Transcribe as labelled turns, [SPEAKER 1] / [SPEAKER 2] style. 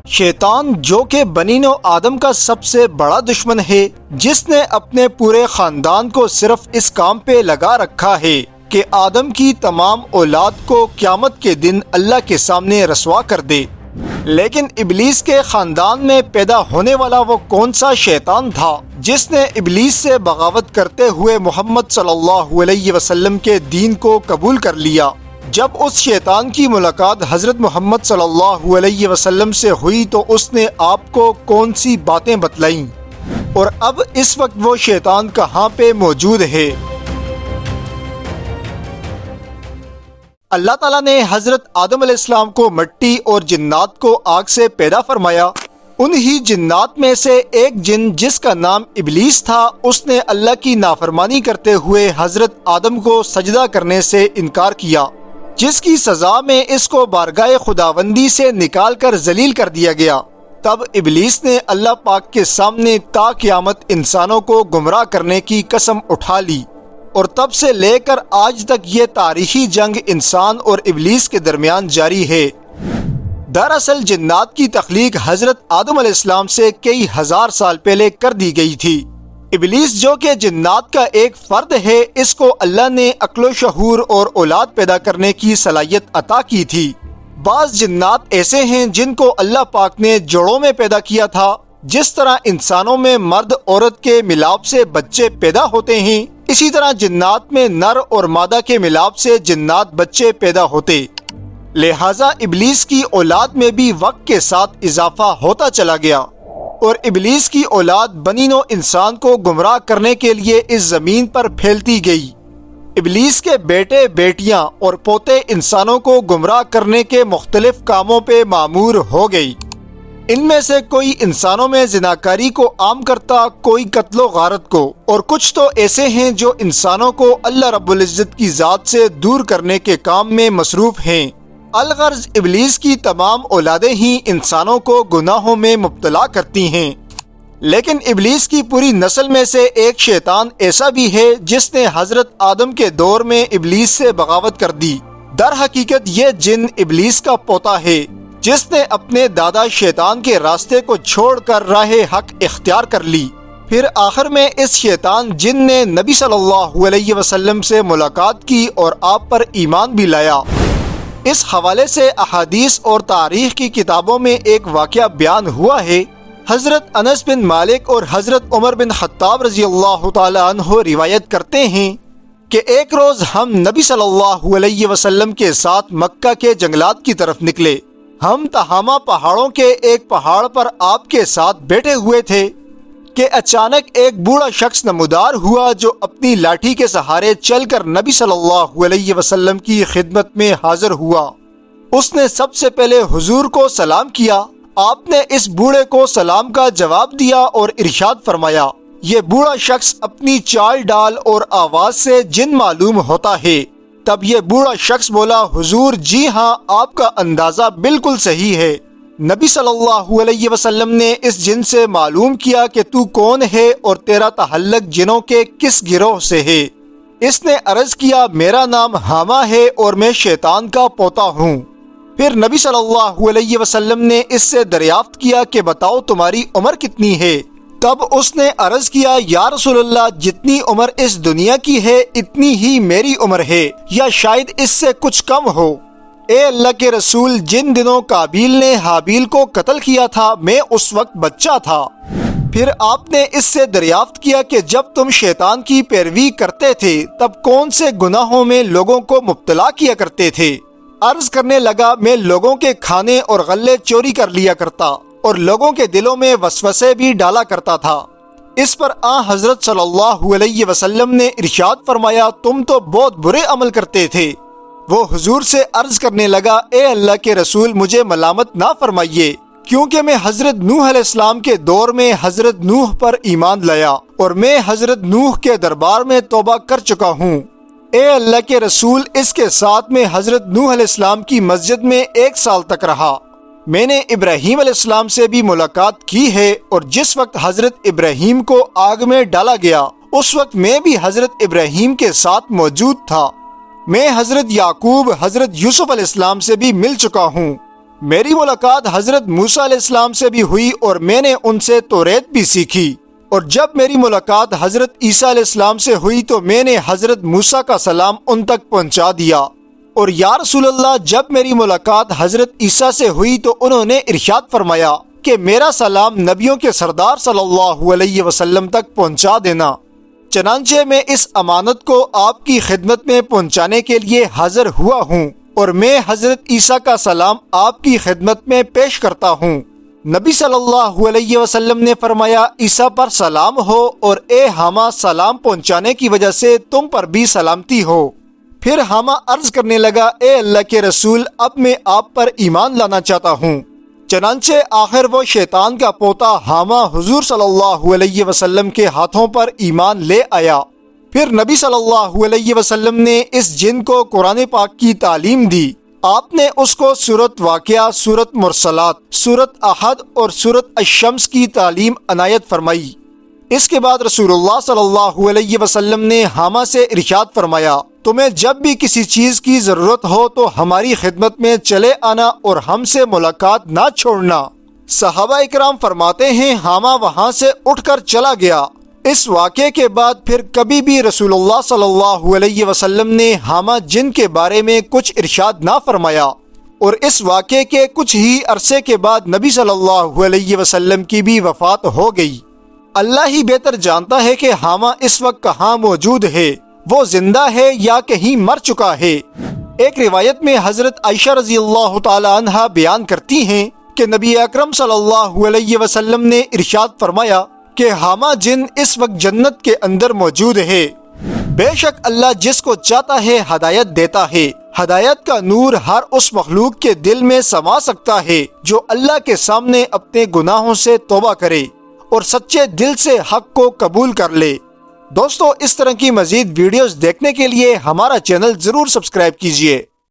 [SPEAKER 1] شیطان جو کہ بنی نوع آدم کا سب سے بڑا دشمن ہے، جس نے اپنے پورے خاندان کو صرف اس کام پہ لگا رکھا ہے کہ آدم کی تمام اولاد کو قیامت کے دن اللہ کے سامنے رسوا کر دے۔ لیکن ابلیس کے خاندان میں پیدا ہونے والا وہ کون سا شیطان تھا جس نے ابلیس سے بغاوت کرتے ہوئے محمد صلی اللہ علیہ وسلم کے دین کو قبول کر لیا؟ جب اس شیطان کی ملاقات حضرت محمد صلی اللہ علیہ وسلم سے ہوئی تو اس نے آپ کو کون سی باتیں بتلائیں، اور اب اس وقت وہ شیطان کہاں پہ موجود ہے؟ اللہ تعالیٰ نے حضرت آدم علیہ السلام کو مٹی اور جنات کو آگ سے پیدا فرمایا۔ انہی جنات میں سے ایک جن جس کا نام ابلیس تھا، اس نے اللہ کی نافرمانی کرتے ہوئے حضرت آدم کو سجدہ کرنے سے انکار کیا، جس کی سزا میں اس کو بارگاہ خداوندی سے نکال کر ذلیل کر دیا گیا۔ تب ابلیس نے اللہ پاک کے سامنے تا قیامت انسانوں کو گمراہ کرنے کی قسم اٹھا لی، اور تب سے لے کر آج تک یہ تاریخی جنگ انسان اور ابلیس کے درمیان جاری ہے۔ دراصل جنات کی تخلیق حضرت آدم علیہ السلام سے کئی ہزار سال پہلے کر دی گئی تھی۔ ابلیس جو کہ جنات کا ایک فرد ہے، اس کو اللہ نے عقل و شعور اور اولاد پیدا کرنے کی صلاحیت عطا کی تھی۔ بعض جنات ایسے ہیں جن کو اللہ پاک نے جوڑوں میں پیدا کیا تھا، جس طرح انسانوں میں مرد عورت کے ملاپ سے بچے پیدا ہوتے ہیں، اسی طرح جنات میں نر اور مادہ کے ملاپ سے جنات بچے پیدا ہوتے۔ لہٰذا ابلیس کی اولاد میں بھی وقت کے ساتھ اضافہ ہوتا چلا گیا، اور ابلیس کی اولاد بنی نوع انسان کو گمراہ کرنے کے لیے اس زمین پر پھیلتی گئی۔ ابلیس کے بیٹے بیٹیاں اور پوتے انسانوں کو گمراہ کرنے کے مختلف کاموں پہ مامور ہو گئی۔ ان میں سے کوئی انسانوں میں زناکاری کو عام کرتا، کوئی قتل و غارت کو، اور کچھ تو ایسے ہیں جو انسانوں کو اللہ رب العزت کی ذات سے دور کرنے کے کام میں مصروف ہیں۔ الغرض ابلیس کی تمام اولادیں ہی انسانوں کو گناہوں میں مبتلا کرتی ہیں۔ لیکن ابلیس کی پوری نسل میں سے ایک شیطان ایسا بھی ہے جس نے حضرت آدم کے دور میں ابلیس سے بغاوت کر دی۔ در حقیقت یہ جن ابلیس کا پوتا ہے، جس نے اپنے دادا شیطان کے راستے کو چھوڑ کر راہ حق اختیار کر لی۔ پھر آخر میں اس شیطان جن نے نبی صلی اللہ علیہ وسلم سے ملاقات کی اور آپ پر ایمان بھی لایا۔ اس حوالے سے احادیث اور تاریخ کی کتابوں میں ایک واقعہ بیان ہوا ہے۔ حضرت انس بن مالک اور حضرت عمر بن خطاب رضی اللہ تعالی عنہ روایت کرتے ہیں کہ ایک روز ہم نبی صلی اللہ علیہ وسلم کے ساتھ مکہ کے جنگلات کی طرف نکلے۔ ہم تہامہ پہاڑوں کے ایک پہاڑ پر آپ کے ساتھ بیٹھے ہوئے تھے کہ اچانک ایک بوڑھا شخص نمودار ہوا جو اپنی لاٹھی کے سہارے چل کر نبی صلی اللہ علیہ وسلم کی خدمت میں حاضر ہوا۔ اس نے سب سے پہلے حضور کو سلام کیا۔ آپ نے اس بوڑھے کو سلام کا جواب دیا اور ارشاد فرمایا، یہ بوڑھا شخص اپنی چال ڈال اور آواز سے جن معلوم ہوتا ہے۔ تب یہ بوڑھا شخص بولا، حضور جی ہاں، آپ کا اندازہ بالکل صحیح ہے۔ نبی صلی اللہ علیہ وسلم نے اس جن سے معلوم کیا کہ تو کون ہے اور تیرا تعلق جنوں کے کس گروہ سے ہے۔ اس نے عرض کیا، میرا نام حامہ ہے اور میں شیطان کا پوتا ہوں۔ پھر نبی صلی اللہ علیہ وسلم نے اس سے دریافت کیا کہ بتاؤ تمہاری عمر کتنی ہے؟ تب اس نے عرض کیا، یا رسول اللہ، جتنی عمر اس دنیا کی ہے اتنی ہی میری عمر ہے، یا شاید اس سے کچھ کم ہو۔ اے اللہ کے رسول، جن دنوں قابیل نے حابیل کو قتل کیا تھا میں اس وقت بچہ تھا۔ پھر آپ نے اس سے دریافت کیا کہ جب تم شیطان کی پیروی کرتے تھے تب کون سے گناہوں میں لوگوں کو مبتلا کیا کرتے تھے؟ عرض کرنے لگا، میں لوگوں کے کھانے اور غلے چوری کر لیا کرتا اور لوگوں کے دلوں میں وسوسے بھی ڈالا کرتا تھا۔ اس پر حضرت صلی اللہ علیہ وسلم نے ارشاد فرمایا، تم تو بہت برے عمل کرتے تھے۔ وہ حضور سے عرض کرنے لگا، اے اللہ کے رسول، مجھے ملامت نہ فرمائیے، کیونکہ میں حضرت نوح علیہ السلام کے دور میں حضرت نوح پر ایمان لایا اور میں حضرت نوح کے دربار میں توبہ کر چکا ہوں۔ اے اللہ کے رسول، اس کے ساتھ میں حضرت نوح علیہ السلام کی مسجد میں 1 سال تک رہا۔ میں نے ابراہیم علیہ السلام سے بھی ملاقات کی ہے، اور جس وقت حضرت ابراہیم کو آگ میں ڈالا گیا اس وقت میں بھی حضرت ابراہیم کے ساتھ موجود تھا۔ میں حضرت یعقوب، حضرت یوسف علیہ السلام سے بھی مل چکا ہوں۔ میری ملاقات حضرت موسیٰ علیہ السلام سے بھی ہوئی اور میں نے ان سے توریت بھی سیکھی، اور جب میری ملاقات حضرت عیسیٰ علیہ السلام سے ہوئی تو میں نے حضرت موسیٰ کا سلام ان تک پہنچا دیا، اور یا رسول اللہ جب میری ملاقات حضرت عیسیٰ سے ہوئی تو انہوں نے ارشاد فرمایا کہ میرا سلام نبیوں کے سردار صلی اللہ علیہ وسلم تک پہنچا دینا۔ چنانچہ میں اس امانت کو آپ کی خدمت میں پہنچانے کے لیے حاضر ہوا ہوں، اور میں حضرت عیسیٰ کا سلام آپ کی خدمت میں پیش کرتا ہوں۔ نبی صلی اللہ علیہ وسلم نے فرمایا عیسیٰ پر سلام ہو، اور اے حامہ سلام پہنچانے کی وجہ سے تم پر بھی سلامتی ہو۔ پھر حامہ عرض کرنے لگا اے اللہ کے رسول اب میں آپ پر ایمان لانا چاہتا ہوں۔ چنانچہ آخر وہ شیطان کا پوتا حامہ حضور صلی اللہ علیہ وسلم کے ہاتھوں پر ایمان لے آیا۔ پھر نبی صلی اللہ علیہ وسلم نے اس جن کو قرآن پاک کی تعلیم دی۔ آپ نے اس کو سورۃ واقعہ، سورۃ مرسلات، سورۃ احد اور سورۃ الشمس کی تعلیم عنایت فرمائی۔ اس کے بعد رسول اللہ صلی اللہ علیہ وسلم نے حامہ سے ارشاد فرمایا تمہیں جب بھی کسی چیز کی ضرورت ہو تو ہماری خدمت میں چلے آنا اور ہم سے ملاقات نہ چھوڑنا۔ صحابہ اکرام فرماتے ہیں حامہ وہاں سے اٹھ کر چلا گیا۔ اس واقعے کے بعد پھر کبھی بھی رسول اللہ صلی اللہ علیہ وسلم نے حامہ جن کے بارے میں کچھ ارشاد نہ فرمایا، اور اس واقعے کے کچھ ہی عرصے کے بعد نبی صلی اللہ علیہ وسلم کی بھی وفات ہو گئی۔ اللہ ہی بہتر جانتا ہے کہ حامہ اس وقت کہاں موجود ہے، وہ زندہ ہے یا کہیں مر چکا ہے۔ ایک روایت میں حضرت عائشہ رضی اللہ تعالی عنہا بیان کرتی ہیں کہ نبی اکرم صلی اللہ علیہ وسلم نے ارشاد فرمایا کہ حامہ جن اس وقت جنت کے اندر موجود ہے۔ بے شک اللہ جس کو چاہتا ہے ہدایت دیتا ہے۔ ہدایت کا نور ہر اس مخلوق کے دل میں سما سکتا ہے جو اللہ کے سامنے اپنے گناہوں سے توبہ کرے اور سچے دل سے حق کو قبول کر لے۔ دوستو اس طرح کی مزید ویڈیوز دیکھنے کے لیے ہمارا چینل ضرور سبسکرائب کیجیے۔